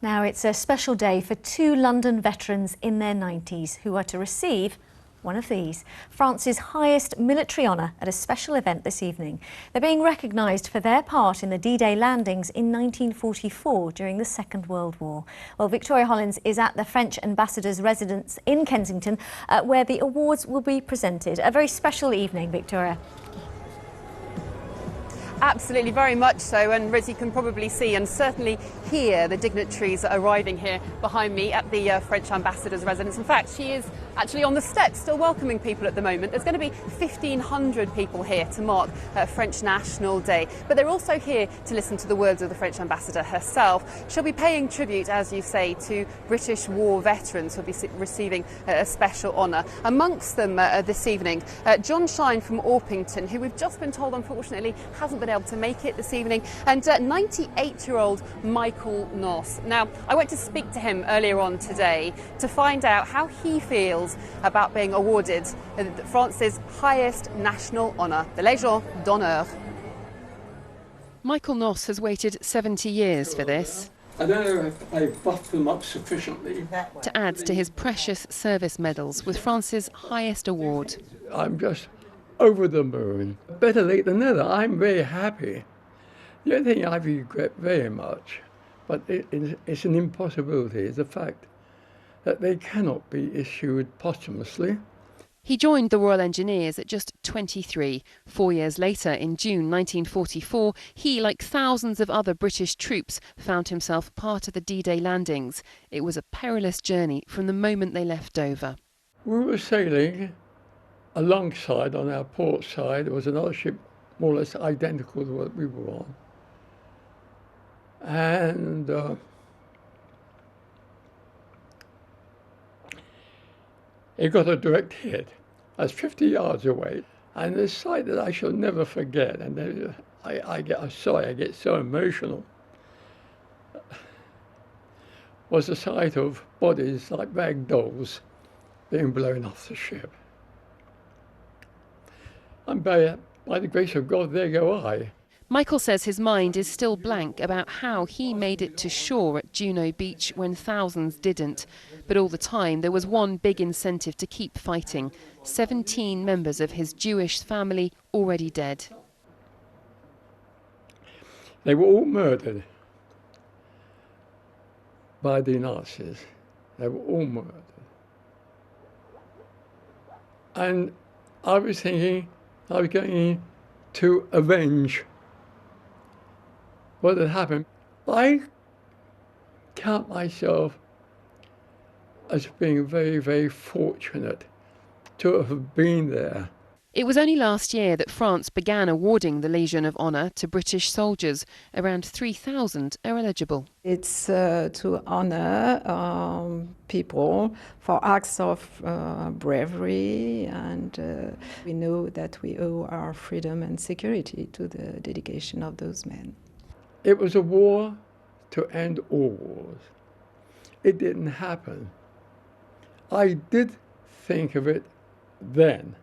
Now, it's a special day for two London veterans in their 90s who are to receive one of these, France's highest military honour, at a special event this evening. They're being recognised for their part in the D-Day landings in 1944 during the Second World War. Well, Victoria Hollins is at the French ambassador's residence in Kensington, where the awards will be presented. A very special evening, Victoria. Absolutely, very much so, and as you can probably see and certainly hear, the dignitaries are arriving here behind me at the French ambassador's residence. In fact, she is actually on the steps, still welcoming people at the moment. There's going to be 1,500 people here to mark French National Day, but they're also here to listen to the words of the French ambassador herself. She'll be paying tribute, as you say, to British war veterans who'll be receiving a special honour. Amongst them this evening, John Shine from Orpington, who we've just been told unfortunately hasn't been able to make it this evening, and 98-year-old Michael Noss. Now, I went to speak to him earlier on today to find out how he feels about being awarded France's highest national honour, the Légion d'honneur. Michael Noss has waited 70 years for this. I don't know if I've buffed them up sufficiently to add to his precious service medals with France's highest award. I'm just over the moon. Better late than never. I'm very happy. The only thing I regret very much, but it's an impossibility, is the fact that they cannot be issued posthumously. He joined the Royal Engineers at just 23. 4 years later, in June 1944, he, like thousands of other British troops, found himself part of the D-Day landings. It was a perilous journey from the moment they left Dover. We were sailing alongside, on our port side, there was another ship more or less identical to what we were on. And it got a direct hit. I was 50 yards away. And the sight that I shall never forget, and I get so emotional, was the sight of bodies like rag dolls being blown off the ship. And by the grace of God, there go I. Michael says his mind is still blank about how he made it to shore at Juno Beach when thousands didn't. But all the time there was one big incentive to keep fighting. 17 members of his Jewish family already dead. They were all murdered by the Nazis. They were all murdered. And I was thinking I was going to avenge what had happened. I count myself as being very, very fortunate to have been there. It was only last year that France began awarding the Legion of Honour to British soldiers. Around 3,000 are eligible. It's to honour people for acts of bravery, and we know that we owe our freedom and security to the dedication of those men. It was a war to end all wars. It didn't happen. I did think of it then.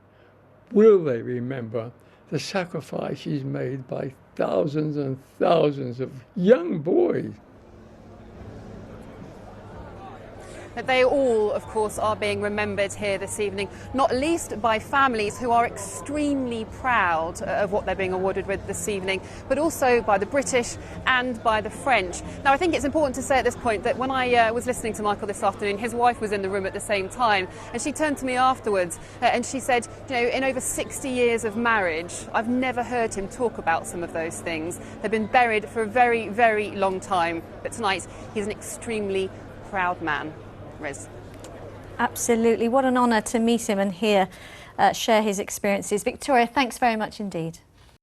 Will they remember the sacrifices made by thousands and thousands of young boys? They all, of course, are being remembered here this evening, not least by families who are extremely proud of what they're being awarded with this evening, but also by the British and by the French. Now, I think it's important to say at this point that when I was listening to Michael this afternoon, his wife was in the room at the same time, and she turned to me afterwards and she said, you know, in over 60 years of marriage, I've never heard him talk about some of those things. They've been buried for a very, very long time, but tonight he's an extremely proud man. Riz. Absolutely. What an honour to meet him and share his experiences. Victoria, thanks very much indeed.